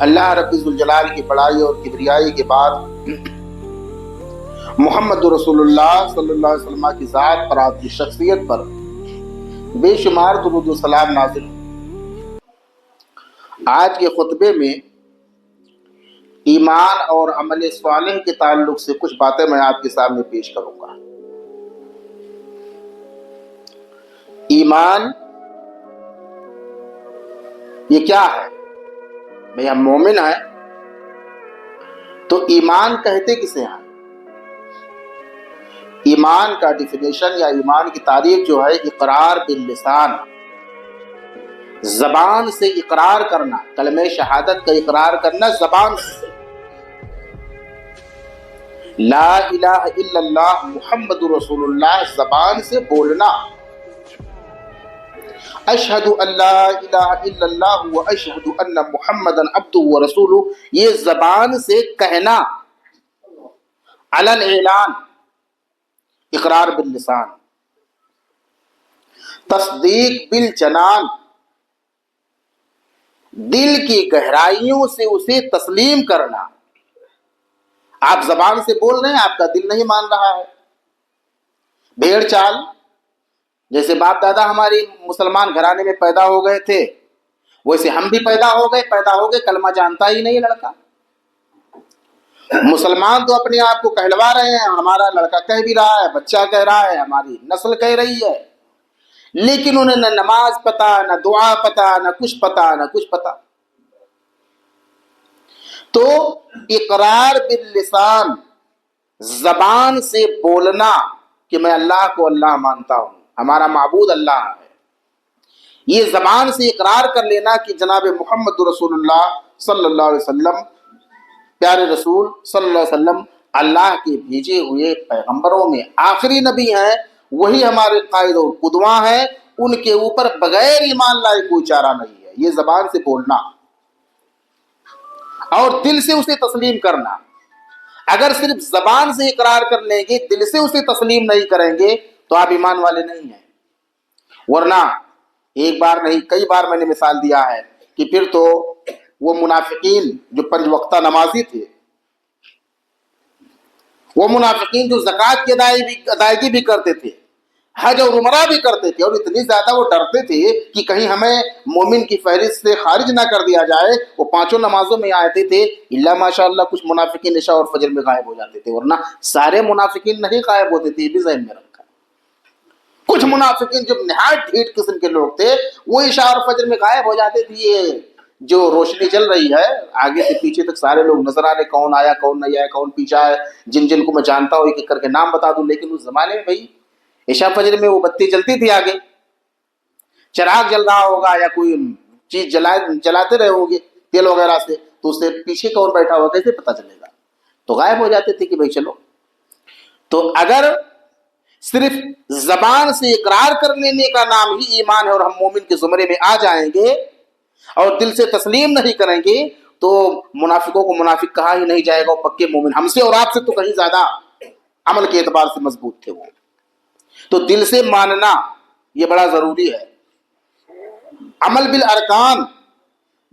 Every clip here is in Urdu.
اللہ رب ذوالجلال کی بڑائی اور کبریائی کے بعد محمد رسول اللہ صلی اللہ علیہ وسلم کی ذات پر، آپ کی شخصیت پر بے شمار درود و سلام نازل ہو۔ آج کے خطبے میں ایمان اور عمل صالح کے تعلق سے کچھ باتیں میں آپ کے سامنے پیش کروں گا۔ ایمان یہ کیا ہے؟ بھئی ہم مومن ہیں تو ایمان کہتے کسے ہیں؟ ایمان کا ڈیفینیشن یا ایمان کی تعریف جو ہے اقرار باللسان، زبان سے اقرار کرنا، کلمہ شہادت کا اقرار کرنا زبان سے، لا الہ الا اللہ محمد رسول اللہ زبان سے بولنا، اشہد ان لا الہ الا اللہ و اشہد ان محمد عبدہ و رسولہ یہ زبان سے کہنا، علن اعلان، اقرار باللسان، تصدیق بالجنان، دل کی گہرائیوں سے اسے تسلیم کرنا۔ آپ زبان سے بول رہے ہیں، آپ کا دل نہیں مان رہا ہے۔ بھیڑ چال، جیسے باپ دادا ہماری مسلمان گھرانے میں پیدا ہو گئے تھے، ویسے ہم بھی پیدا ہو گئے کلمہ جانتا ہی نہیں لڑکا۔ مسلمان تو اپنے آپ کو کہلوا رہے ہیں، ہمارا لڑکا کہہ بھی رہا ہے، بچہ کہہ رہا ہے، ہماری نسل کہہ رہی ہے، لیکن انہیں نہ نماز پتا، نہ دعا پتا، نہ کچھ پتا۔ تو اقرار باللسان، زبان سے بولنا کہ میں اللہ کو اللہ مانتا ہوں، ہمارا معبود اللہ ہے، یہ زبان سے اقرار کر لینا کہ جناب محمد رسول اللہ صلی اللہ علیہ وسلم، پیارے رسول صلی اللہ علیہ وسلم اللہ کے بھیجے ہوئے پیغمبروں میں آخری نبی ہیں، وہی ہمارے قائد اور قدوہ ہیں، ان کے اوپر بغیر ایمان لائے کوئی چارہ نہیں ہے۔ یہ زبان سے بولنا اور دل سے اسے تسلیم کرنا۔ اگر صرف زبان سے اقرار کر لیں گے، دل سے اسے تسلیم نہیں کریں گے تو آپ ایمان والے نہیں ہیں۔ ورنہ ایک بار نہیں کئی بار میں نے مثال دیا ہے کہ پھر تو وہ منافقین جو 5 وقتہ نمازی تھے، وہ منافقین جو زکوٰۃ کی ادائیگی بھی کرتے تھے، حج اور عمرہ بھی کرتے تھے، اور اتنی زیادہ وہ ڈرتے تھے کہ کہیں ہمیں مومن کی فہرست سے خارج نہ کر دیا جائے، وہ 5 نمازوں میں آتے تھے، اللہ ماشاء اللہ کچھ منافقین عشاء اور فجر میں غائب ہو جاتے تھے، ورنہ سارے منافقین نہیں غائب ہوتے تھے، یہ بھی ذہن میں رکھا۔ کچھ منافقین جو نہایت ڈھیٹ قسم کے لوگ تھے، وہ عشاء اور فجر میں غائب ہو جاتے تھے۔ یہ جو روشنی چل رہی ہے آگے سے پیچھے تک سارے لوگ نظر آ رہے، کون آیا کون نہیں آیا، کون پیچھا ہے، جن کو میں جانتا ہوں ایک ایک کر کے نام بتا دوں۔ لیکن اس زمانے میں بھائی عشاء فجر میں وہ بتی جلتی تھی، آگے چراغ جل رہا ہوگا یا کوئی چیز جلاتے رہے ہوں گے تیل وغیرہ سے، تو اس سے پیچھے کون بیٹھا ہوا کیسے پتہ چلے گا؟ تو غائب ہو جاتے تھے کہ بھائی چلو۔ تو اگر صرف زبان سے اقرار کر لینے کا نام ہی ایمان ہے اور ہم مومن کے زمرے میں آ جائیں گے اور دل سے تسلیم نہیں کریں گے تو منافقوں کو منافق کہا ہی نہیں جائے گا، وہ پکے مومن ہم سے اور آپ سے تو کہیں زیادہ عمل کے اعتبار سے مضبوط تھے وہ۔ تو دل سے ماننا یہ بڑا ضروری ہے۔ عمل بالارکان،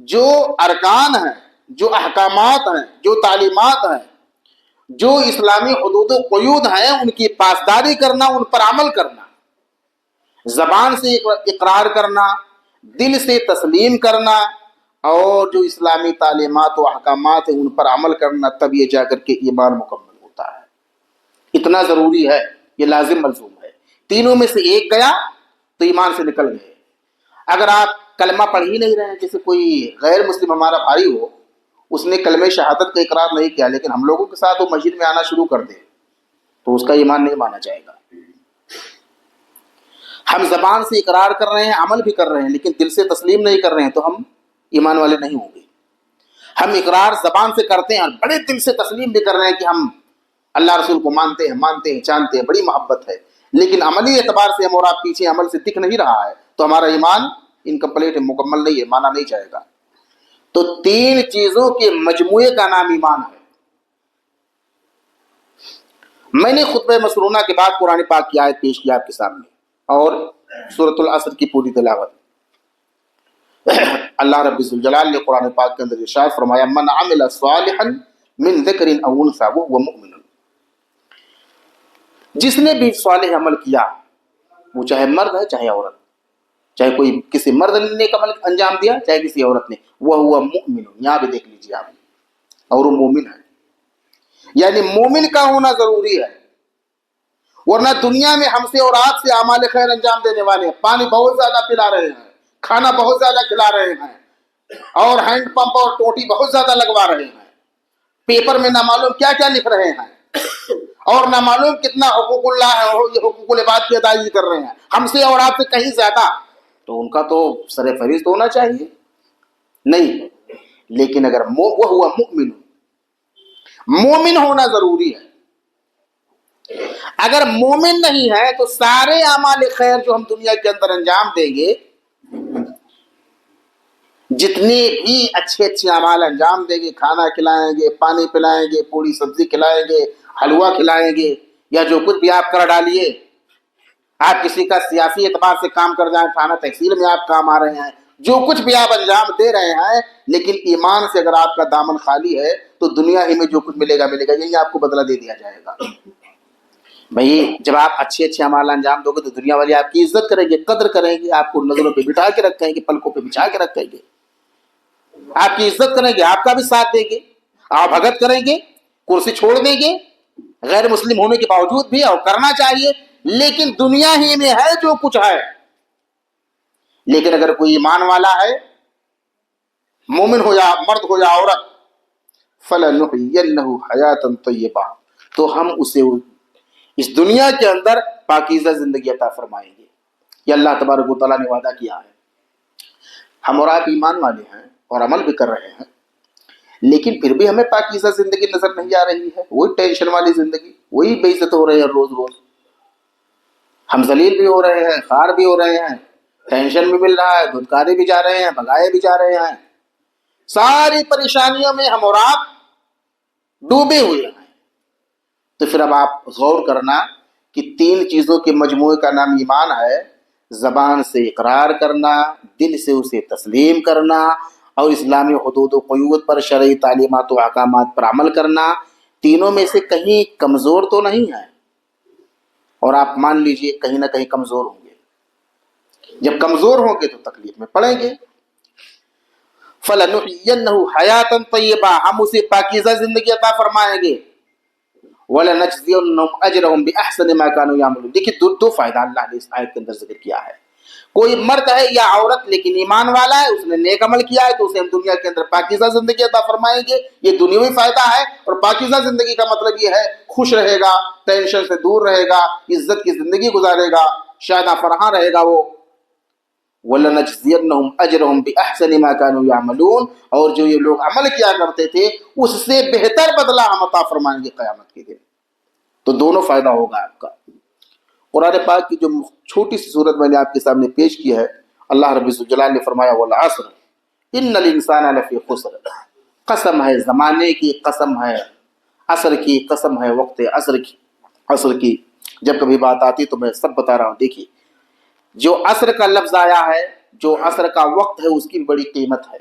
جو ارکان ہیں، جو احکامات ہیں، جو تعلیمات ہیں، جو اسلامی حدود و قیود ہیں، ان کی پاسداری کرنا، ان پر عمل کرنا، زبان سے اقرار کرنا، دل سے تسلیم کرنا، اور جو اسلامی تعلیمات و احکامات ہیں ان پر عمل کرنا، تب یہ جا کر کے ایمان مکمل ہوتا ہے۔ اتنا ضروری ہے، یہ لازم ملزوم ہے۔ تینوں میں سے ایک گیا تو ایمان سے نکل گئے۔ اگر آپ کلمہ پڑھ ہی نہیں رہے ہیں، جیسے کوئی غیر مسلم ہمارا بھائی ہو، اس نے کلمہ شہادت کا اقرار نہیں کیا، لیکن ہم لوگوں کے ساتھ وہ مسجد میں آنا شروع کر دے تو اس کا ایمان نہیں مانا جائے گا۔ ہم زبان سے اقرار کر رہے ہیں، عمل بھی کر رہے ہیں، لیکن دل سے تسلیم نہیں کر رہے ہیں تو ہم ایمان والے نہیں ہوں گے۔ ہم اقرار زبان سے کرتے ہیں اور بڑے دل سے تسلیم بھی کر رہے ہیں کہ ہم اللہ رسول کو مانتے ہیں جانتے ہیں، بڑی محبت ہے، لیکن عملی اعتبار سے ہم اور آپ پیچھے عمل سے دکھ نہیں رہا ہے تو ہمارا ایمان انکمپلیٹ ہے، مکمل نہیں ہے، مانا نہیں جائے گا۔ تو 3 چیزوں کے مجموعے کا نام ایمان ہے۔ میں نے خطبہ مسرونہ کے بعد قرآن پاک کی آیت پیش کی آپ کے سامنے اور سورۃ العصر کی پوری تلاوت۔ اللہ رب الجلال نے قرآن پاک کے اندر ارشاد فرمایا من عمل صالحا من ذکر او انثى وهو مؤمن، جس نے بھی صالح عمل کیا، وہ چاہے مرد ہے چاہے عورت، چاہے کوئی کسی مرد نے نیک عمل انجام دیا چاہے کسی عورت نے، وهو مؤمن، یہاں بھی دیکھ لیجیے آپ، اور وہ مومن ہے، یعنی مومن کا ہونا ضروری ہے، ورنہ دنیا میں ہم سے اور آپ سے اعمال خیر انجام دینے والے ہیں، پانی بہت زیادہ پلا رہے ہیں، کھانا بہت زیادہ کھلا رہے ہیں، اور ہینڈ پمپ اور ٹوٹی بہت زیادہ لگوا رہے ہیں، پیپر میں نہ معلوم کیا کیا لکھ رہے ہیں، اور نہ معلوم کتنا حقوق اللہ ہے اور یہ حقوق العباد کی ادائیگی کر رہے ہیں ہم سے اور آپ سے کہیں زیادہ، تو ان کا تو سر فہرست ہونا چاہیے نہیں، لیکن اگر وہ ہوا مومن، مومن ہونا ضروری ہے، اگر مومن نہیں ہے تو سارے اعمال خیر جو ہم دنیا کے اندر انجام دیں گے، جتنے بھی اچھے اچھے اعمال انجام دیں گے، کھانا کھلائیں گے، پانی پلائیں گے، پوری سبزی کھلائیں گے، حلوہ کھلائیں گے، یا جو کچھ بھی آپ کر ڈالیے، آپ کسی کا سیاسی اعتبار سے کام کر جائیں، تھانہ تحصیل میں آپ کام آ رہے ہیں، جو کچھ بھی آپ انجام دے رہے ہیں، لیکن ایمان سے اگر آپ کا دامن خالی ہے تو دنیا ہی میں جو کچھ ملے گا یہی آپ کو بدلہ دے دیا جائے گا۔ بھائی جب آپ اچھے اچھے اعمال انجام دو گے تو دنیا والے آپ کی عزت کریں گے، قدر کریں گے، آپ کو نظروں پہ بٹھا کے رکھیں گے، پلکوں پہ بچھا کے رکھیں گے، آپ کی عزت کریں گے، آپ کا بھی ساتھ دیں گے، آپ بھگت کریں گے، کرسی چھوڑ دیں گے غیر مسلم ہونے کے باوجود بھی، اور کرنا چاہیے، لیکن دنیا ہی میں ہے جو کچھ ہے۔ لیکن اگر کوئی ایمان والا ہے، مومن ہو یا مرد ہو یا عورت، فَلَنُحْيِيَنَّهُ حَيَاةً طَيِّبَةً، تو ہم اسے اس دنیا کے اندر پاکیزہ زندگی عطا فرمائیں گے، یہ اللہ تبارک و تعالیٰ نے وعدہ کیا ہے۔ ہم اور آپ ایمان والے ہیں اور عمل بھی کر رہے ہیں، لیکن پھر بھی ہمیں پاکیزہ زندگی نظر نہیں آ رہی ہے، وہی ٹینشن والی زندگی، وہی بے عزت ہو رہے ہیں روز روز، ہم ذلیل بھی ہو رہے ہیں، خوار بھی ہو رہے ہیں، ٹینشن بھی مل رہا ہے، دھتکارے بھی جا رہے ہیں، بھگائے بھی جا رہے ہیں، ساری پریشانیوں میں ہم اور آپ ڈوبے ہوئے ہیں۔ تو پھر اب آپ غور کرنا کہ تین چیزوں کے مجموعے کا نام ایمان ہے، زبان سے اقرار کرنا، دل سے اسے تسلیم کرنا، اور اسلامی حدود و قیود پر، شرعی تعلیمات و احکامات پر عمل کرنا، تینوں میں سے کہیں کمزور تو نہیں ہے، اور آپ مان لیجئے کہیں نہ کہیں کمزور ہوں گے، جب کمزور ہوں گے تو تکلیف میں پڑیں گے۔ فَلَنُحْيِيَنَّهُ حَيَاةً طَيِّبَةً، ہم اسے پاکیزہ زندگی عطا فرمائیں گے، وَلَنَجْزِيَنَّهُمْ أَجْرَهُمْ بِأَحْسَنِ مَا كَانُوا يَعْمَلُونَ۔ دیکھیے دو فائدہ اللہ نے اس آیت کے اندر ذکر کیا ہے، کوئی مرد ہے یا عورت لیکن ایمان والا ہے، اس نے نیک عمل کیا ہے، تو اسے ہم دنیا کے اندر پاکیزہ زندگی عطا فرمائیں گے، یہ دنیاوی فائدہ ہے، اور پاکیزہ زندگی کا مطلب یہ ہے خوش رہے گا، ٹینشن سے دور رہے گا، عزت کی زندگی گزارے گا، شادہ فرحاں رہے گا وہ۔ وَلَنَجْزِيَنَّهُمْ أَجْرَهُمْ بِأَحْسَنِ مَا كَانُوا يَعْمَلُونَ، اور جو یہ لوگ عمل کیا کرتے تھے اس سے بہتر بدلہ ہم عطا فرمائیں گے قیامت کے دن۔ تو دونوں فائدہ ہوگا آپ کا۔ قرآن پاک کی جو چھوٹی سی صورت میں نے آپ کے سامنے پیش کی ہے، اللہ رب الجلال نے فرمایا وَالْعَصْرِ إِنَّ الْإِنسَانَ لَفِي خُسْرٍ، قسم ہے زمانے کی، قسم ہے عصر کی، قسم ہے وقت عصر کی، جب کبھی بات آتی تو میں سب بتا رہا ہوں۔ دیکھیے جو عصر کا لفظ آیا ہے، جو عصر کا وقت ہے، اس کی بڑی قیمت ہے،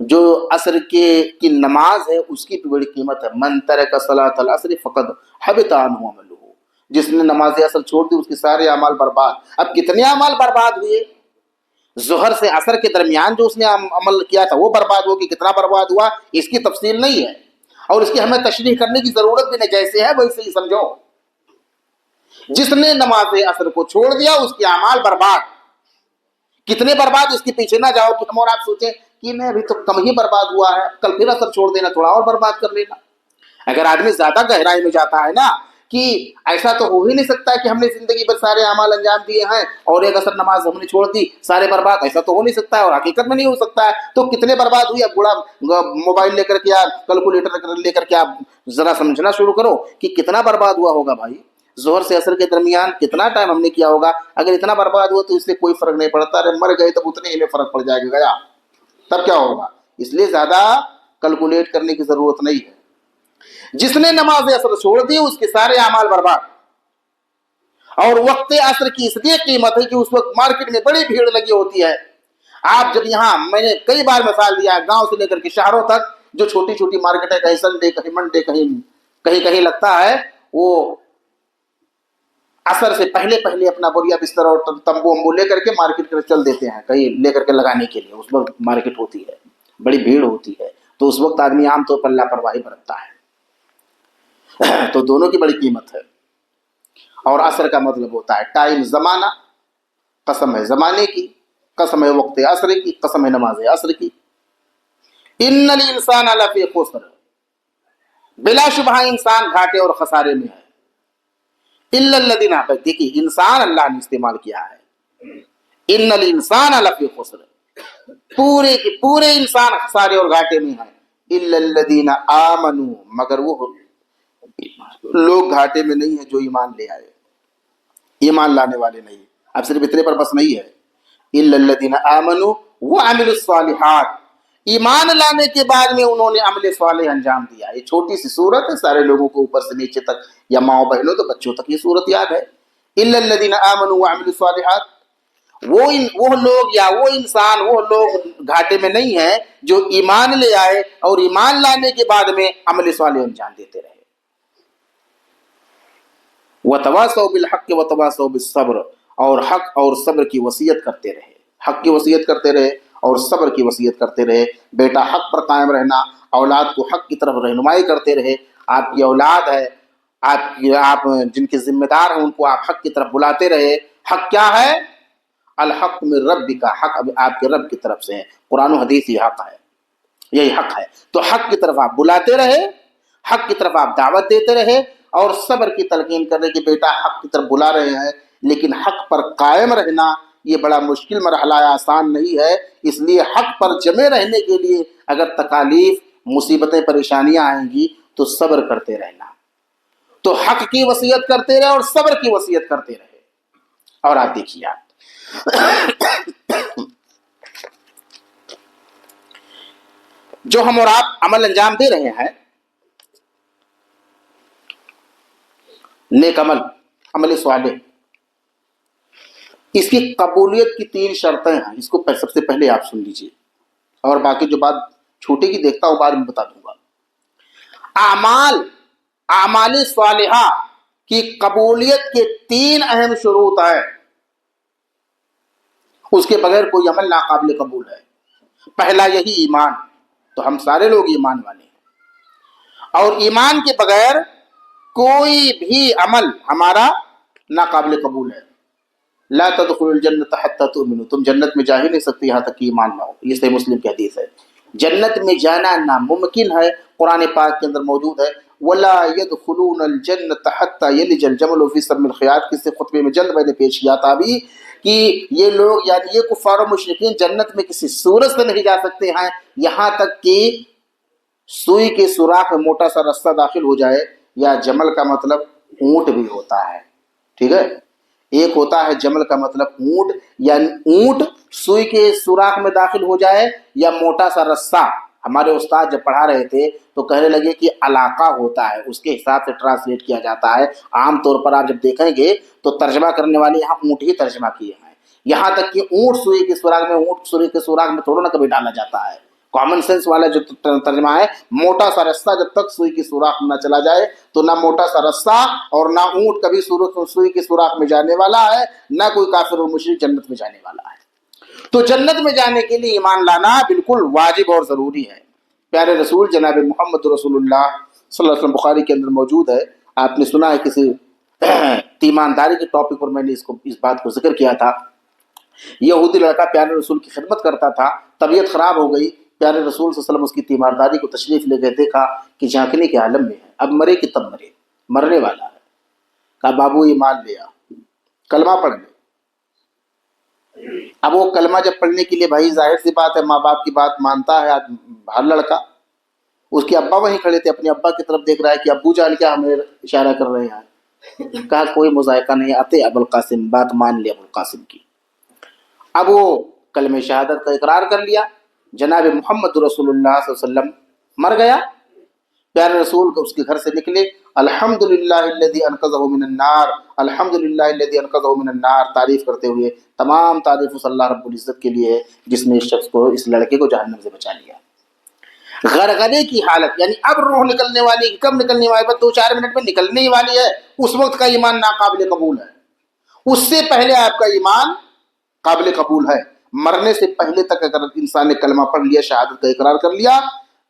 جو عصر کی نماز ہے اس کی بھی بڑی قیمت ہے۔ من ترک صلاۃ العصر فقد حبط عنہ عملہ، جس نے نماز عصر چھوڑ دی اس کے سارے اعمال برباد۔ اب کتنے اعمال برباد ہوئے؟ ظہر سے عصر کے درمیان جو اس نے عمل کیا تھا وہ برباد ہو، کہ کتنا برباد ہوا اس کی تفصیل نہیں ہے، اور اس کی ہمیں تشریح کرنے کی ضرورت بھی نہیں، جیسے ہے ویسے ہی سمجھو۔ جس نے نماز عصر کو چھوڑ دیا اس کے اعمال برباد، کتنے برباد اس کے پیچھے نہ جاؤ کہ ہم اور آپ سوچیں کہ میں ابھی تو کم ہی برباد ہوا ہے، کل پھر عصر چھوڑ دینا، تھوڑا اور برباد کر لینا۔ اگر آدمی زیادہ گہرائی میں جاتا ہے نا کہ ایسا تو ہو ہی نہیں سکتا کہ ہم نے زندگی بھر سارے اعمال انجام دیے ہیں اور ایک عصر نماز ہم نے چھوڑ دی سارے برباد، ایسا تو ہو نہیں سکتا ہے، اور حقیقت میں نہیں ہو سکتا ہے، تو کتنے برباد ہوئی؟ اب بڑا موبائل لے کر کے یا کیلکولیٹر لے کر کے آپ ذرا سمجھنا شروع کرو کہ کتنا برباد ہوا ہوگا بھائی۔ ظہر سے عصر کے درمیان کتنا ٹائم ہم نے کیا ہوگا؟ اگر اتنا برباد ہوا تو اس سے کوئی فرق نہیں پڑتا، ارے مر گئے تب اتنے ہی میں فرق پڑ جائے گا، گیا تب کیا ہوگا؟ اس لیے زیادہ کیلکولیٹ کرنے کی ضرورت نہیں ہے۔ جس نے نماز عصر چھوڑ دی اس کے سارے اعمال برباد۔ اور وقت عصر کی اس لیے قیمت ہے کہ اس وقت مارکیٹ میں بڑی بھیڑ لگی ہوتی ہے، آپ جب یہاں میں نے کئی بار مثال دیا ہے گاؤں سے لے کر کے شہروں تک جو چھوٹی چھوٹی مارکیٹ ہے کہیں سنڈے کہیں منڈے کہیں لگتا ہے وہ اثر سے پہلے اپنا بوریا بستر اور تمبو امبو لے کر کے مارکیٹ کے چل دیتے ہیں کہیں لے کر کے لگانے کے لیے. اس وقت مارکیٹ ہوتی ہے بڑی بھیڑ ہوتی ہے تو اس وقت آدمی عام طور پر لاپرواہی برتتا ہے تو دونوں کی بڑی قیمت ہے. اور عصر کا مطلب ہوتا ہے ٹائم زمانہ, قسم ہے زمانے کی, قسم ہے وقت عصر کی, قسم ہے نماز عصر کی. ان الانسان لفی خسر, بلا شبہ انسان گھاٹے اور خسارے میں ہے. الا الذین, دیکھیے انسان اللہ نے استعمال کیا ہے, ان الانسان لفی خسر, پورے کے پورے انسان خسارے اور گھاٹے میں ہیں. الا الذین آمنوا, مگر وہ لوگ گھاٹے میں نہیں ہیں جو ایمان لے آئے, ایمان لانے والے نہیں. اب صرف اتنے پر بس نہیں ہے, الا الذین آمنوا وعملوا الصالحات, ایمان لانے کے بعد میں انہوں نے عمل صالح انجام دیا. یہ چھوٹی سی صورت ہے, سارے لوگوں کو اوپر سے نیچے تک یا ماؤں بہنوں تو بچوں تک یہ صورت یاد ہے. الا الذین آمنوا وعملوا الصالحات, وہ لوگ یا وہ انسان وہ لوگ گھاٹے میں نہیں ہیں جو ایمان لے آئے اور ایمان لانے کے بعد میں عمل صالح انجام دیتے رہے. وتواصوا بالحق وتواصوا بالصبر, اور حق اور صبر کی وصیت کرتے رہے, حق کی وصیت کرتے رہے اور صبر کی وصیت کرتے رہے. بیٹا حق پر قائم رہنا, اولاد کو حق کی طرف رہنمائی کرتے رہے. آپ کی اولاد ہے, آپ جن کے ذمہ دار ہیں ان کو آپ حق کی طرف بلاتے رہے. حق کیا ہے؟ الحق من ربک, حق آپ کے رب کی طرف سے ہے. قرآن و حدیث یہ حق ہے, یہی حق ہے. تو حق کی طرف آپ بلاتے رہے, حق کی طرف آپ دعوت دیتے رہے اور صبر کی تلقین کر رہے کہ بیٹا حق کی طرف بلا رہے ہیں لیکن حق پر قائم رہنا یہ بڑا مشکل مرحلہ ہے, آسان نہیں ہے. اس لیے حق پر جمے رہنے کے لیے اگر تکالیف مصیبتیں پریشانیاں آئیں گی تو صبر کرتے رہنا. تو حق کی وصیت کرتے رہے اور صبر کی وصیت کرتے رہے. اور آپ دیکھیے جو ہم اور آپ عمل انجام دے رہے ہیں, نیک عمل, عمل صالح, اس کی قبولیت کی 3 شرطیں ہیں. اس کو سب سے پہلے آپ سن لیجئے اور باقی جو بات چھوٹے کی دیکھتا ہوں بعد میں بتا دوں گا. اعمال صالحہ کی قبولیت کے 3 اہم شروط ہیں, اس کے بغیر کوئی عمل ناقابل قبول ہے. پہلا یہی ایمان, تو ہم سارے لوگ ایمان والے ہیں اور ایمان کے بغیر کوئی بھی عمل ہمارا ناقابل قبول ہے. لا تدخلوا الجنت حتى تؤمنوا, تم جنت میں جا ہی نہیں سکتے یہاں تک کہ ایمان لاؤ. یہ صحیح مسلم کی حدیث ہے. جنت میں جانا ناممکن ہے, قرآن پاک کے اندر موجود ہے. ولا يدخلون الجنت حتى يلج الجمل في سم الخياط, کس خطبے میں جلد میں نے پیش کیا تھا ابھی کہ یہ لوگ یعنی یہ کفار و مشرکین جنت میں کسی صورت سے نہیں جا سکتے ہیں یہاں تک کہ سوئی کے سوراخ میں موٹا سا رستہ داخل ہو جائے. یا جمل کا مطلب اونٹ بھی ہوتا ہے, ٹھیک ہے, ایک ہوتا ہے جمل کا مطلب اونٹ, یعنی اونٹ سوئی کے سوراخ میں داخل ہو جائے یا موٹا سا رستہ. ہمارے استاد جب پڑھا رہے تھے تو کہنے لگے کہ علاقہ ہوتا ہے, اس کے حساب سے ٹرانسلیٹ کیا جاتا ہے. عام طور پر آپ جب دیکھیں گے تو ترجمہ کرنے والے یہاں اونٹ ہی ترجمہ کیے ہیں, یہاں تک کہ اونٹ سوئی کے سوراخ میں, اونٹ سوئی کے سوراخ میں تھوڑا نہ کبھی ڈالا جاتا ہے. کامن سینس والا جو ترجمہ ہے, موٹا سا رستہ جب تک سوئی کی سوراخ میں نہ چلا جائے تو نہ موٹا سا رستہ اور نہ اونٹ کبھی سوئی کی سوراخ میں جانے والا ہے, نہ کوئی کافر اور مشرک جنت میں جانے والا ہے. تو جنت میں جانے کے لیے ایمان لانا بالکل واجب اور ضروری ہے. پیارے رسول جناب محمد رسول اللہ صلی اللہ علیہ وسلم بخاری کے اندر موجود ہے. آپ نے سنا ہے کسی ایمانداری کے ٹاپک پر میں نے اس بات کو ذکر کیا تھا. یہودی لڑکا پیارے رسول کی خدمت کرتا تھا, طبیعت خراب ہو گئی, پیارے رسول صلی اللہ علیہ وسلم اس کی تیمارداری کو تشریف لے گئے, دیکھا کہ جھانکنے کے عالم میں ہے, اب مرے کہ تب مرے, مرنے والا ہے. کہا بابو ایمان لیا, کلمہ پڑھ لے. اب وہ کلمہ جب پڑھنے کے لیے بھائی ظاہر سی بات ہے ماں باپ کی بات مانتا ہے ہر لڑکا. اس کے ابا وہیں کھڑے تھے, اپنے ابا کی طرف دیکھ رہا ہے کہ ابو جان کیا ہمیں اشارہ کر رہے ہیں. کہا کوئی مذائقہ نہیں, آتے ابو القاسم, بات مان لی ابو القاسم کی. اب وہ کلمہ شہادت کا اقرار کر لیا. جناب محمد رسول اللہ صلی اللہ علیہ وسلم مر گیا. پیارے رسول اس کے گھر سے نکلے, الحمدللہ الذی انقذہ من النار, الحمدللہ الذی انقذہ من النار، تعریف کرتے ہوئے تمام تعریف اس اللہ رب العزت کے لیے ہے جس نے اس شخص کو، اس لڑکے کو جہنم سے بچا لیا۔ غرغرے کی حالت، یعنی اب روح نکلنے والی، کب نکلنے والی؟ بس 2-4 منٹ میں نکلنے ہی والی ہے، اس وقت کا ایمان ناقابل قبول ہے۔ اس سے پہلے آپ کا ایمان قابل قبول ہے۔ مرنے سے پہلے تک اگر انسان نے کلمہ پڑھ لیا، شہادت کا اقرار کر لیا،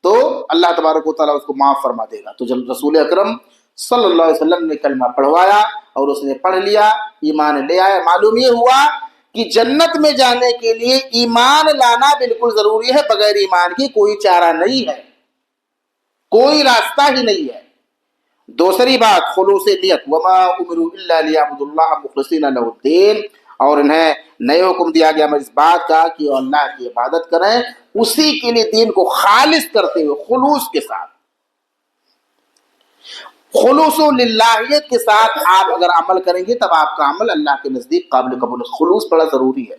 تو اللہ تبارک و تعالیٰ اس کو معاف فرما دے گا۔ تو جب رسول اکرم صلی اللہ علیہ وسلم نے کلمہ پڑھوایا اور اس نے پڑھ لیا، ایمان لے آیا، معلوم یہ ہوا کہ جنت میں جانے کے لیے ایمان لانا بالکل ضروری ہے، بغیر ایمان کی کوئی چارہ نہیں ہے، کوئی راستہ ہی نہیں ہے۔ دوسری بات، خلوص نیت، وما امروا الا لیعبدوا اللہ مخلصین لہ الدین، اور انہیں نئے حکم دیا گیا اس بات کا کہ وہ اللہ کی عبادت کریں، اسی کے لیے دین کو خالص کرتے ہوئے، خلوص کے ساتھ، خلوص و للہیت کے ساتھ آپ اگر عمل کریں گے تب آپ کا عمل اللہ کے نزدیک قابل قبول ہے۔ خلوص بڑا ضروری ہے۔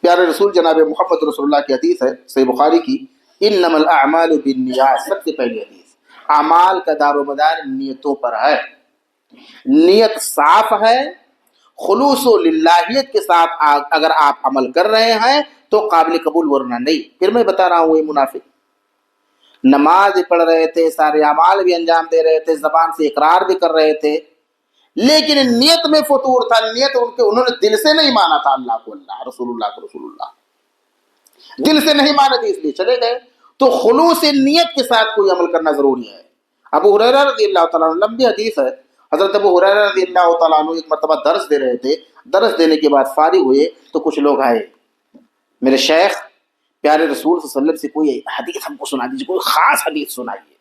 پیارے رسول جناب محمد رسول اللہ کی حدیث ہے صحیح بخاری کی، انما الاعمال بالنیات، سب سے پہلی حدیث، اعمال کا دار و مدار نیتوں پر ہے۔ نیت صاف ہے، خلوص و للہیت کے ساتھ اگر آپ عمل کر رہے ہیں تو قابل قبول، ورنہ نہیں۔ پھر میں بتا رہا ہوں، یہ منافق نماز بھی پڑھ رہے تھے، سارے اعمال بھی انجام دے رہے تھے، زبان سے اقرار بھی کر رہے تھے، لیکن نیت میں فطور تھا، نیت انہوں نے دل سے نہیں مانا تھا اللہ کو اللہ، رسول اللہ کو رسول اللہ، دل سے نہیں مانے تھے، اس لیے چلے گئے۔ تو خلوص نیت کے ساتھ کوئی عمل کرنا ضروری ہے۔ ابو ہریرہ رضی اللہ تعالیٰ عنہ، لمبی حدیث ہے، حضرت ابو ہریرہ رضی اللہ تعالیٰ عنہ ایک مرتبہ درس دے رہے تھے، درس دینے کے بعد فارغ ہوئے تو کچھ لوگ آئے، میرے شیخ پیارے رسول صلی اللہ علیہ وسلم سے کوئی حدیث ہم کو سنا دیجیے، کوئی خاص حدیث سنائیے۔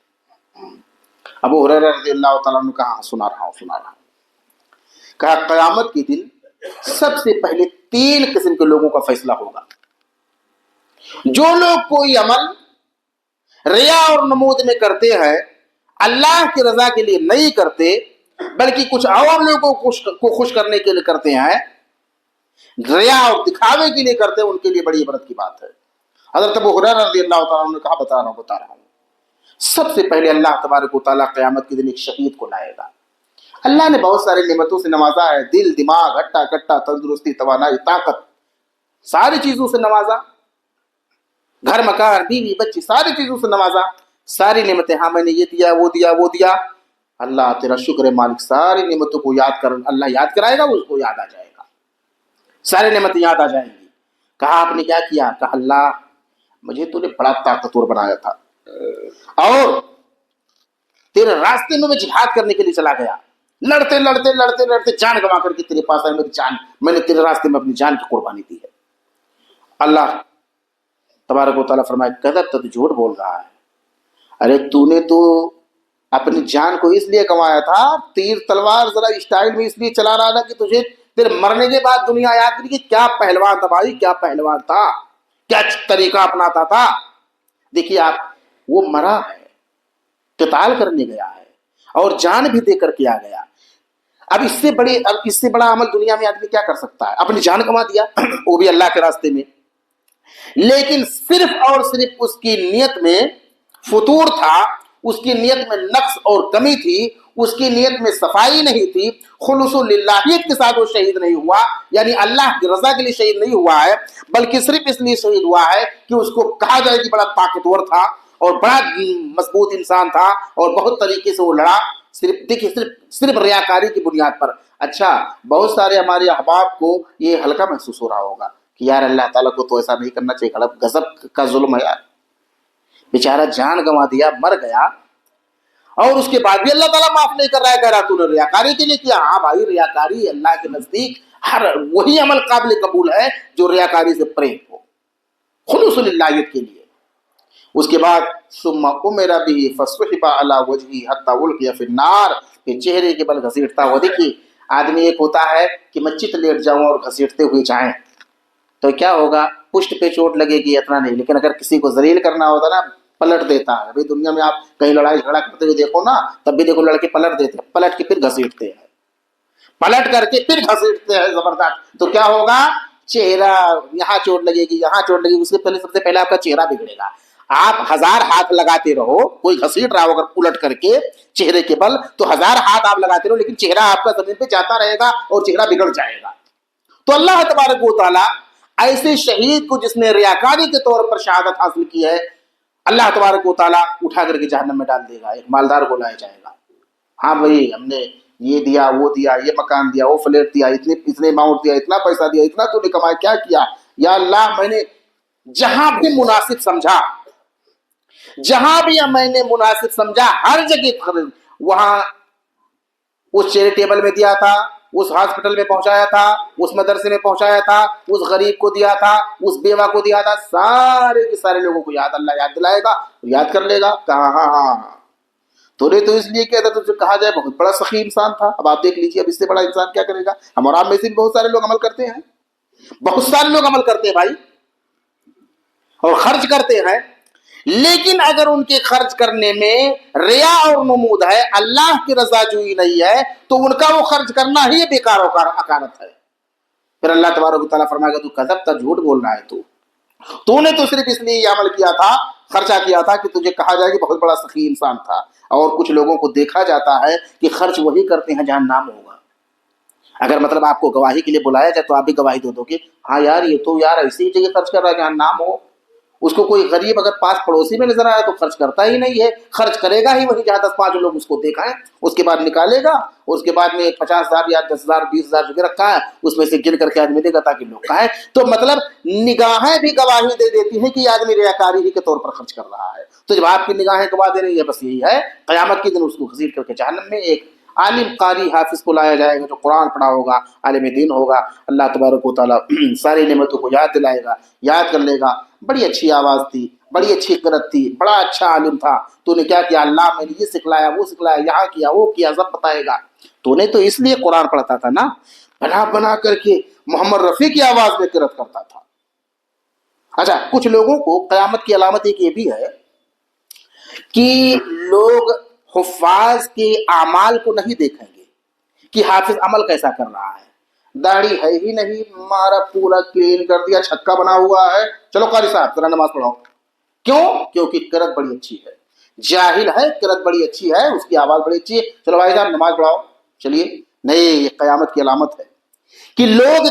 ابو ہریرہ رضی اللہ تعالیٰ عنہ کہا، سنا رہا ہوں۔ کہا قیامت کے دن سب سے پہلے 3 قسم کے لوگوں کا فیصلہ ہوگا۔ جو لوگ کوئی عمل ریا اور نمود میں کرتے ہیں، اللہ کی رضا کے لیے نہیں کرتے بلکہ کچھ اور لوگوں کو خوش کرنے کے لیے کرتے ہیں، ریا اور دکھاوے کے لیے کرتے ہیں، ان کے لیے بڑی عبرت کی بات ہے۔ حضرت ابو ہریرہ رضی اللہ تعالیٰ عنہ نے کہا، بتا رہا ہوں، سب سے پہلے اللہ تبارک و تعالیٰ قیامت کے دن ایک شہید کو لائے گا۔ اللہ نے بہت ساری نعمتوں سے نوازا ہے، دل، دماغ، ہٹا کٹا، تندرستی، توانائی، طاقت، ساری چیزوں سے نوازا، گھر مکان، بیوی بچی، ساری چیزوں سے نوازا، ساری نعمتیں، ہاں میں نے یہ دیا، وہ دیا، وہ دیا، اللہ تیرا شکر ہے مالک، ساری نعمتوں کو یاد کر، اللہ یاد کرائے گا، اس کو یاد آ جائے گا، ساری نعمتیں یاد آ جائیں گی۔ کہا آپ نے کیا کیا؟ کہا اللہ مجھے تو نے بڑا طاقتور بنایا تھا، اور تیرے راستے میں جہاد کرنے کے لیے چلا گیا، لڑتے لڑتے لڑتے لڑتے جان گنوا کر کے تیرے پاس آئے، میری جان، میں نے تیرے راستے میں اپنی جان کی قربانی دی ہے۔ اللہ تبارک و تعالیٰ فرمائے، کذبت، تو جھوٹ بول رہا ہے، ارے تو نے تو اپنی جان کو اس لیے کمایا تھا، تیر تلوار ذرا اسٹائل میں اس لیے چلا رہا تھا کہ تجھے تیرے مرنے کے بعد دنیا یاد کرے کہ کیا پہلوان تھا بھائی، کیا پہلوان تھا، کیا طریقہ اپناتا تھا۔ دیکھیے آپ، وہ مرا ہے، قتال کرنے گیا ہے، اور جان بھی دے کر کے آ گیا۔ اب اس سے بڑا عمل دنیا میں آدمی کیا کر سکتا ہے؟ اپنی جان کما دیا، وہ بھی اللہ کے راستے میں، لیکن صرف اور صرف اس کی نیت میں فطور تھا، اس کی نیت میں نقص اور کمی تھی، اس کی نیت میں صفائی نہیں تھی، خلوص للہیت کے ساتھ وہ شہید نہیں ہوا، یعنی اللہ کی رضا کے لیے شہید نہیں ہوا ہے، بلکہ صرف اس لیے شہید ہوا ہے کہ اس کو کہا جائے کہ بڑا طاقتور تھا اور بڑا مضبوط انسان تھا اور بہت طریقے سے وہ لڑا، صرف ریاکاری کی بنیاد پر۔ اچھا، بہت سارے ہمارے احباب کو یہ ہلکا محسوس ہو رہا ہوگا کہ یار اللہ تعالیٰ کو تو ایسا نہیں کرنا چاہیے، غضب کا ظلم ہے یار، بیچارہ جان گنوا دیا، مر گیا، اور اس کے بعد بھی اللہ تعالیٰ معاف نہیں کر رہا ہے، کہہ رہا تو نے ریاکاری کے لیے کیا۔ ہاں بھائی، ریاکاری اللہ کے نزدیک ہر وہی عمل قابل قبول ہے جو ریاکاری سے پرے ہو، خلوص للہیت کے لیے۔ اس کے بعد ثم امر به فصحب على وجهه حتى القي في النار، کہ چہرے کے بل گھسیٹتا ہوا۔ دیکھیے آدمی ایک ہوتا ہے کہ میں چت لیٹ جاؤں اور گھسیٹتے ہوئے جائیں تو کیا ہوگا، پشت پہ چوٹ لگے گی، اتنا نہیں، لیکن اگر کسی کو ذلیل کرنا ہوتا نا، پلٹ دیتا ہے۔ بھائی دنیا میں آپ کہیں لڑائی جھگڑا کرتے ہوئے دیکھو نا، تب بھی دیکھو لڑکے پلٹ دیتے ہیں، پلٹ کے پھر گھسیٹتے ہیں، پلٹ کر کے پھر گھسیٹتے ہیں زبردست، تو کیا ہوگا، چہرہ، یہاں چوٹ لگے گی، یہاں چوٹ لگے گی، اس سے پہلے سب سے پہلے آپ کا چہرہ بگڑے گا۔ آپ 1000 ہاتھ لگاتے رہو، کوئی گھسیٹ رہا ہو اگر الٹ کر کے چہرے کے بل، تو 1000 ہاتھ آپ لگاتے رہو، لیکن چہرہ آپ کا زمین پہ جاتا رہے گا اور چہرہ بگڑ جائے گا۔ تو اللہ تبارک و تعالیٰ ایسے شہید کو جس نے ریاکاری کے طور پر شہادت حاصل کی ہے، اللہ تبارک و تعالیٰ اٹھا کر کے جہنم میں ڈال دے گا۔ ایک مالدار کو لایا جائے گا، ہاں بھائی ہم نے یہ دیا، وہ دیا، یہ مکان دیا، وہ فلیٹ دیا، اتنے اماؤنٹ دیا، اتنا پیسہ دیا، اتنا تو نے کمایا، کیا کیا؟ یا اللہ میں نے جہاں بھی مناسب سمجھا، جہاں بھی میں نے مناسب سمجھا ہر جگہ وہاں اس چیریٹیبل میں دیا تھا، اس ہاسپٹل میں پہنچایا تھا، اس مدرسے میں پہنچایا تھا، اس غریب کو دیا تھا، اس بیوہ کو دیا تھا، سارے کے سارے لوگوں کو اللہ یاد دلائے گا، یاد کر لے گا، کہا ہاں ہاں تو نے تو اس لیے کیا تھا، تو کہا جائے بہت بڑا سخی انسان تھا۔ اب آپ دیکھ لیجیے اب اس سے بڑا انسان کیا کرے گا؟ ہم اور آپ میں سے بہت سارے لوگ عمل کرتے ہیں، بہت سارے لوگ عمل کرتے ہیں بھائی، اور خرچ کرتے ہیں، لیکن اگر ان کے خرچ کرنے میں ریا اور نمود ہے، اللہ کی رضا جوئی نہیں ہے، تو ان کا وہ خرچ کرنا ہی بیکار و اکارت ہے۔ پھر اللہ تبارک و تعالیٰ فرمائے گا تو کذبت، جھوٹ بول رہا ہے تو نے تو صرف اس لیے یہ عمل کیا تھا، خرچہ کیا تھا کہ تجھے کہا جائے کہ بہت بڑا سخی انسان تھا۔ اور کچھ لوگوں کو دیکھا جاتا ہے کہ خرچ وہی کرتے ہیں جہاں نام ہوگا۔ اگر مطلب آپ کو گواہی کے لیے بلایا جائے تو آپ بھی گواہی دو گے، ہاں یار یہ تو یار ایسی ہی جگہ خرچ کر رہا ہے جہاں نام ہو۔ اس کو کوئی غریب اگر پاس پڑوسی میں نظر آیا تو خرچ کرتا ہی نہیں ہے، خرچ کرے گا ہی وہی جہاں 10-5 لوگ اس کو دیکھائیں، اس کے بعد نکالے گا، اس کے بعد میں 50,000 یا 10,000 20,000 جو رکھا ہے اس میں سے گن کر کے آدمی دے گا تاکہ لوگ کھائیں۔ تو مطلب نگاہیں بھی گواہی دے دیتی ہیں کہ یہ آدمی ریاکاری ہی کے طور پر خرچ کر رہا ہے۔ تو جب آپ کی نگاہیں گواہ دے رہی ہے، بس یہی ہے قیامت کے دن اس کو گھسیٹ کر کے جہنم میں ایک عالم قاری حافظ کو لایا جائے گا جو قرآن پڑھا ہوگا، عالم دین ہوگا، اللہ تبارک و تعالیٰ ساری نعمتوں کو یاد دلائے گا، یاد کر لے گا، بڑی اچھی آواز تھی، بڑی اچھی قرت تھی، بڑا اچھا عالم تھا، تو نے کیا کیا؟ اللہ میں نے یہ سکھلایا، وہ سکھلایا، یہاں کیا، وہ کیا، سب بتائے گا۔ تو نے تو اس لیے قرآن پڑھتا تھا نا، بنا بنا کر کے محمد رفیع کی آواز میں قرت کرتا تھا۔ اچھا، کچھ لوگوں کو قیامت کی علامت ایک یہ بھی ہے کہ لوگ حفاظ کے اعمال کو نہیں دیکھیں گے کہ حافظ عمل کیسا کر رہا ہے، داڑھی ہے ہی نہیں، مارا پورا کلین کر دیا، چھکا بنا ہوا ہے، چلو قاری صاحب ذرا نماز پڑھاؤ۔ کیوں؟ کیونکہ قرت بڑی اچھی ہے، جاہل ہے، قرت بڑی اچھی ہے، اس کی آواز بڑی اچھی ہے، چلو بھائی صاحب نماز پڑھاؤ، چلیے۔ نہیں، یہ قیامت کی علامت ہے کہ لوگ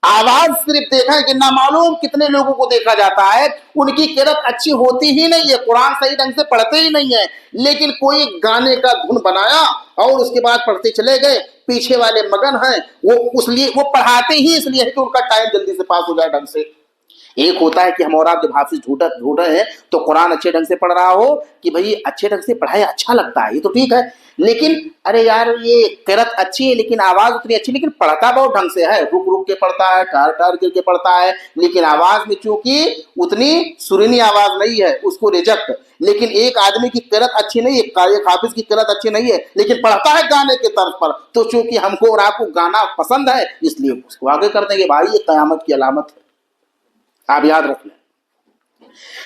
آواز صرف دیکھیں کہ نامعلوم کتنے لوگوں کو دیکھا جاتا ہے ان کی قرت اچھی ہوتی ہی نہیں ہے، قرآن صحیح ڈھنگ سے پڑھتے ہی نہیں ہے، لیکن کوئی گانے کا دھن بنایا اور اس کے بعد پڑھتے چلے گئے، پیچھے والے مگن ہیں، وہ اس لیے وہ پڑھاتے ہی اس لیے ہے کہ ان کا ٹائم جلدی سے پاس ہو جائے ڈھنگ سے۔ ایک ہوتا ہے کہ ہم اور آپ جب حافظ ڈھونڈ رہے ہیں تو قرآن اچھے ڈھنگ سے پڑھ رہا ہو کہ بھئی اچھے ڈھنگ سے پڑھائے، اچھا لگتا ہے، یہ تو ٹھیک ہے، لیکن ارے یار یہ قرت اچھی ہے لیکن آواز اتنی اچھی، لیکن پڑھتا بہت ڈھنگ سے ہے، رک رک کے پڑھتا ہے، ٹار ٹار کر کے پڑھتا ہے، لیکن آواز میں چونکہ اتنی سرینی آواز نہیں ہے، اس کو ریجیکٹ۔ لیکن ایک آدمی کی قرت اچھی نہیں ہے، ایک حافظ کی قرت اچھی نہیں ہے لیکن پڑھتا ہے گانے کے طرز پر، تو چونکہ ہم کو اور آپ کو گانا پسند ہے اس لیے اس کو آگے کر دیں گے۔ بھائی یہ قیامت کی علامت ہے، آپ یاد رکھ لیں۔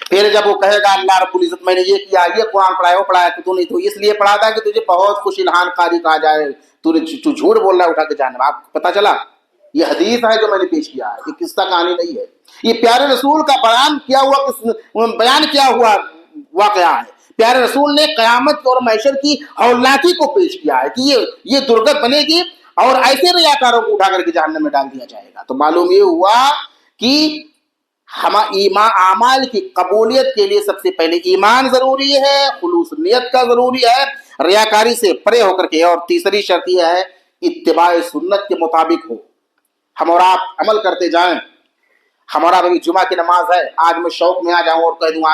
پھر جب وہ کہے گا اللہ رب العزت میں نے یہ کیا، یہ قرآن پڑھایا، وہ پڑھایا، تو نہیں تو اس لیے پڑھا تھا کہ تجھے بہت خوش الہان قاری کہا جائے، تو جھوٹ بول رہا ہے، اٹھا کے جانے میں۔ آپ کو پتا چلا یہ حدیث ہے جو میں نے پیش کیا ہے، یہ قصہ کہانی نہیں ہے، یہ پیارے رسول کا بیان کیا ہوا واقعہ ہے۔ پیارے رسول نے قیامت اور محشر کی ہولناکی کو پیش کیا ہے کہ یہ درگت بنے گی اور ایسے ریاکاروں کو اٹھا کر کے جہنم میں ڈال دیا جائے گا۔ تو معلوم یہ ہوا کہ اعمال کی قبولیت کے لیے سب سے پہلے ایمان ضروری ہے، خلوص نیت کا ضروری ہے، ریاکاری سے پرے ہو کر کے، اور تیسری شرط یہ ہے اتباع سنت کے مطابق ہو۔ ہم اور آپ عمل کرتے جائیں، ہمارا ابھی جمعہ کی نماز ہے، آج میں شوق میں آ جاؤں اور کہہ دوں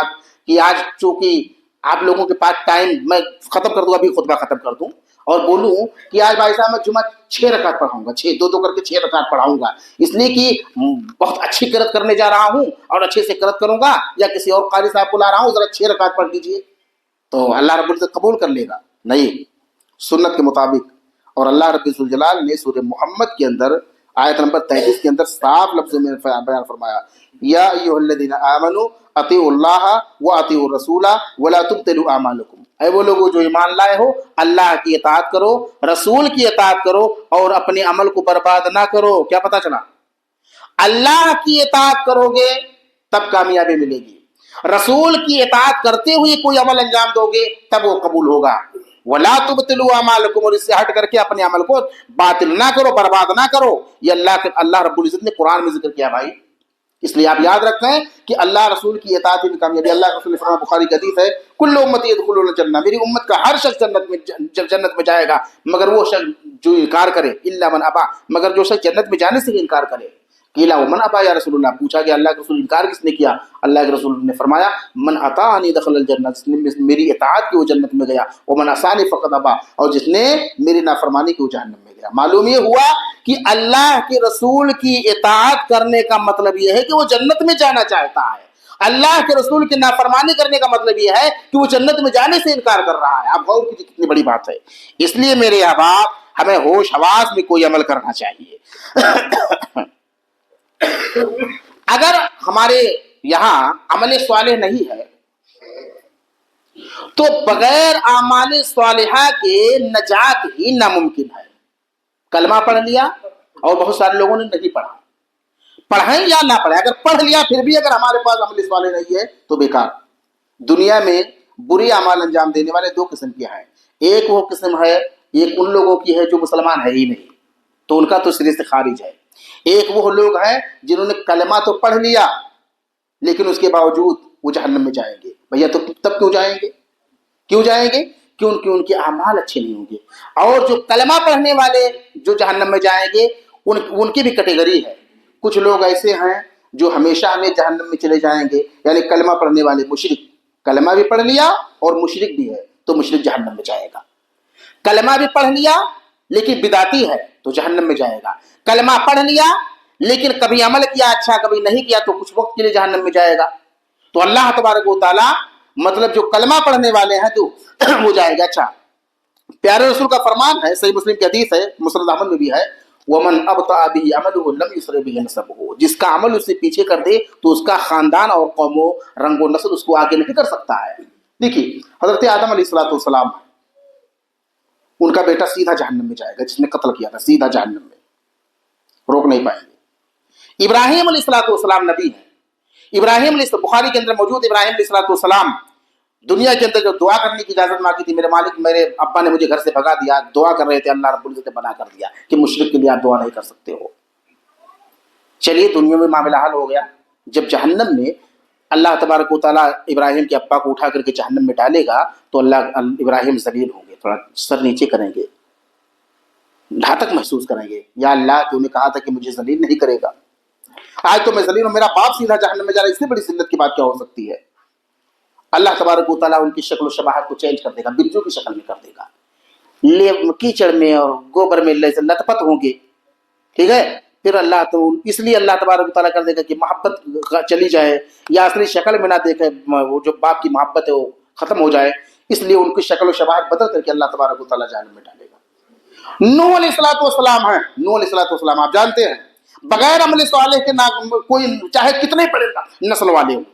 آج چونکہ آپ لوگوں کے پاس ٹائم میں ختم کر دوں، ابھی خطبہ ختم کر دوں اور بولوں کہ آج بھائی صاحب میں جمعہ 6 رکعت پڑھاؤں گا، 2 کر کے 6 رکعت پڑھاؤں گا، اس لیے کہ بہت اچھی قرت کرنے جا رہا ہوں اور اچھے سے قرت کروں گا، یا کسی اور قاری صاحب کو لا رہا ہوں ذرا 6 رکعت پڑھ لیجیے، تو اللہ رب العزت قبول کر لے گا؟ نہیں، سنت کے مطابق۔ اور اللہ رب الجلال نے سورہ محمد کے اندر آیت نمبر 33 کے اندر صاف لفظوں میں بیان فرمایا، یا ایھا الذین آمنوا اطیعوا اللہ واطیعوا الرسول ولا تبطلوا اعمالکم، اے وہ لوگوں جو ایمان لائے ہو، اللہ کی اطاعت کرو، رسول کی اطاعت کرو اور اپنے عمل کو برباد نہ کرو۔ کیا پتہ چلا؟ اللہ کی اطاعت کرو گے تب کامیابی ملے گی، رسول کی اطاعت کرتے ہوئے کوئی عمل انجام دو گے تب وہ قبول ہوگا. وَلَا تُبْطِلُوا أَعْمَالَكُمْ, اور اس سے ہٹ کر کے اپنے عمل کو باطل نہ کرو, برباد نہ کرو. یہ اللہ رب العزت نے قرآن میں ذکر کیا بھائی. اس لیے آپ یاد رکھیں کہ اللہ رسول کی اطاعت میں کامیابی. اللہ کے رسول نے فرمایا, بخاری کی حدیث ہے, کل امتی یدخلون الجنہ, میری امت کا ہر شخص جنت میں جائے گا مگر وہ شخص جو انکار کرے, الا من ابا, مگر جو شخص جنت میں جانے سے انکار کرے. قیل ومن ابا یا رسول اللہ, پوچھا کہ اللہ کے رسول انکار کس نے کیا؟ اللہ کے رسول نے فرمایا, من اطاعنی دخل الجنہ, جس نے میری اطاعت کی وہ جنت میں گیا. ومن عصانی فقد ابا, اور جس نے میری نافرمانی کی وہ جہنم میں گیا. معلوم یہ ہوا کہ اللہ کے رسول کی اطاعت کرنے کا مطلب یہ ہے کہ وہ جنت میں جانا چاہتا ہے. اللہ کے رسول کی نافرمانی کرنے کا مطلب یہ ہے کہ وہ جنت میں جانے سے انکار کر رہا ہے. آپ غور کیجیے کتنی بڑی بات ہے. اس لیے میرے احباب, ہمیں ہوش حواس میں کوئی عمل کرنا چاہیے. اگر ہمارے یہاں عمل صالح نہیں ہے تو بغیر اعمال صالحہ کے نجات ہی ناممکن ہے. کلمہ پڑھ لیا اور بہت سارے لوگوں نے نہیں پڑھا, پڑھیں یا نہ پڑھیں, اگر پڑھ لیا پھر بھی اگر ہمارے پاس عمل صالح نہیں ہے تو بیکار. دنیا میں بری اعمال انجام دینے والے دو قسم کے ہیں. ایک وہ قسم ہے, ایک ان لوگوں کی ہے جو مسلمان ہے ہی نہیں, تو ان کا تو سرے سے خارج ہے. ایک وہ لوگ ہیں جنہوں نے کلمہ تو پڑھ لیا لیکن اس کے باوجود وہ جہنم میں جائیں گے. بھیا تو تب کیوں جائیں گے؟ کیوں جائیں گے؟ کیونکہ ان کے اعمال اچھے نہیں ہوں گے. اور جو کلمہ پڑھنے والے جو جہنم میں جائیں گے ان کی بھی کیٹیگری ہے. کچھ لوگ ایسے ہیں جو ہمیشہ جہنم میں چلے جائیں گے, یعنی کلمہ پڑھنے والے مشرک, کلمہ بھی پڑھ لیا اور مشرک بھی ہے تو مشرک جہنم میں جائے گا. کلمہ بھی پڑھ لیا لیکن بدعتی ہے تو جہنم میں جائے گا. کلمہ پڑھ لیا لیکن کبھی عمل کیا اچھا کبھی نہیں کیا تو کچھ وقت کے لیے جہنم میں جائے گا. تو اللہ تبارک و تعالیٰ مطلب جو کلمہ پڑھنے والے ہیں تو وہ جائے گا. اچھا, پیارے رسول کا فرمان ہے, صحیح مسلم کی حدیث ہے, مسند احمد میں بھی ہے, ومن ابطأ به عمله لم يسرع به نسبه, جس کا عمل اس سے پیچھے کر دے تو اس کا خاندان اور قوم و رنگ و نسل اس کو آگے نہیں کر سکتا ہے. دیکھیے حضرت آدم علیہ السلام, ان کا بیٹا سیدھا جہنم میں جائے گا, جس نے قتل کیا تھا سیدھا جہنم میں, روک نہیں پائیں گے. ابراہیم علیہ السلام نبی ہیں. ابراہیم علیہ السلام, بخاری کے اندر موجود, ابراہیم علیہ السلام دنیا کے اندر جو دعا کرنے کی اجازت مانگی تھی, میرے مالک میرے ابا نے مجھے گھر سے بھگا دیا, دعا کر رہے تھے, اللہ رب العزت نے بنا کر دیا کہ مشرک کے لیے آپ دعا نہیں کر سکتے ہو. چلیے دنیا میں معاملہ حل ہو گیا. جب جہنم میں اللہ تبارک و تعالیٰ ابراہیم کے ابا کو اٹھا کر کے جہنم میں ڈالے گا تو اللہ ابراہیم ذلیل ہوں گے, تھوڑا سر نیچے کریں گے, گھاتک محسوس کریں گے, یا اللہ تو نے کہا تھا کہ مجھے ذلیل نہیں کرے گا, آج تو میں ذلیل ہوں, میرا باپ سیدھا جہنم میں جا رہا ہے, اس سے بڑی ذلت کی بات کیا ہو سکتی ہے. اللہ تبارک و تعالیٰ ان کی شکل و شباہت کو چینج کر دے گا, بجو کی شکل میں کر دے گا, کیچڑ میں اور گوبر میں لت پت ہوں گے. ٹھیک ہے, پھر اللہ تو اس لیے اللہ تبارک و تعالیٰ کر دے گا کہ محبت چلی جائے یا اصلی شکل میں نہ دیکھے, وہ جو باپ کی محبت ہے وہ ختم ہو جائے, اس لیے ان کی شکل و شباہت بدل کر کے اللہ تبارک و تعالیٰ جہنم میں ڈالے گا. نوح علیہ السلام ہیں, نوح علیہ السلام آپ جانتے ہیں, بغیر عمل صالح کے کوئی چاہے کتنے پڑے گا نسل والے ہوں.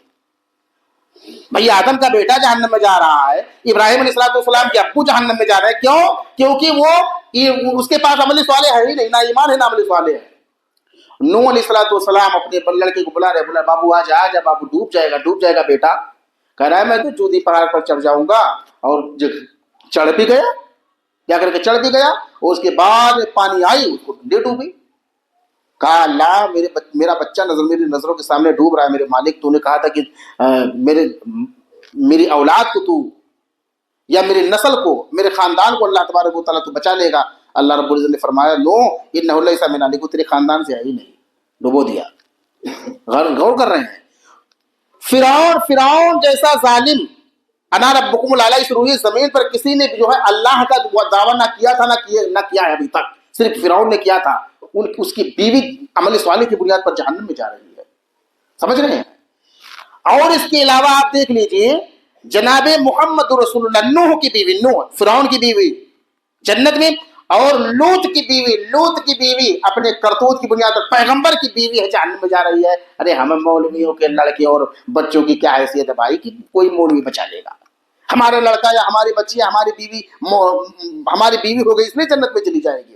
بھئی آدم کا بیٹا جہنم میں جا رہا ہے, ابراہیم علیہ السلام کے ابو جہنم میں جا رہے ہیں. کیوں؟ کیونکہ وہ اس کے پاس عمل صالح ہے ہی نہیں, نہ ایمان ہے نہ عمل صالح ہے. نوح علیہ السلام اپنے لڑکے کو بلا رہے, بولا بابو آ جا بابو, ڈوب جائے گا بیٹا. کہہ رہا ہے میں تو چودی پہاڑ پر چڑھ جاؤں گا, اور چڑھ بھی گیا, کیا کر کے چڑھ بھی گیا, اور اس کے بعد پانی آئی اس کو لے ڈوبی. کہا اللہ میرا بچہ میری نظروں کے سامنے ڈوب رہا ہے, میرے مالک تو نے کہا تھا کہ میری اولاد کو تو یا میری نسل کو, میرے خاندان کو اللہ تبارک و تعالیٰ تو بچا لے گا. اللہ رب العزت نے فرمایا نو انہ لیس من اہلک, تیرے خاندان سے ہے ہی نہیں, ڈبو دیا. غور کر رہے ہیں, فرعون جیسا ظالم, انا ربکم الاعلی, اس روئی زمین پر کسی نے جو ہے اللہ کا دعویٰ نہ کیا تھا نہ کیا ہے ابھی تک, صرف فرعون نے کیا تھا. اس کی بیوی عمل صالح کی بنیاد پر جہنم میں جا رہی ہے, سمجھ رہے ہیں. اور اس کے علاوہ آپ دیکھ لیجئے جناب محمد رسول اللہ, نوح کی بیوی, نوح فرعون کی بیوی جنت میں, اور لوط کی بیوی اپنے کرتوت کی بنیاد پر پیغمبر کی بیوی ہے جہنم میں جا رہی ہے. ارے ہمیں مولویوں کے لڑکے اور بچوں کی کیا حیثیت ہے بھائی کہ کوئی مولوی بچا لے گا؟ ہمارا لڑکا یا ہماری بچی یا ہماری بیوی ہو گئی اس لیے جنت میں چلی جائے گی.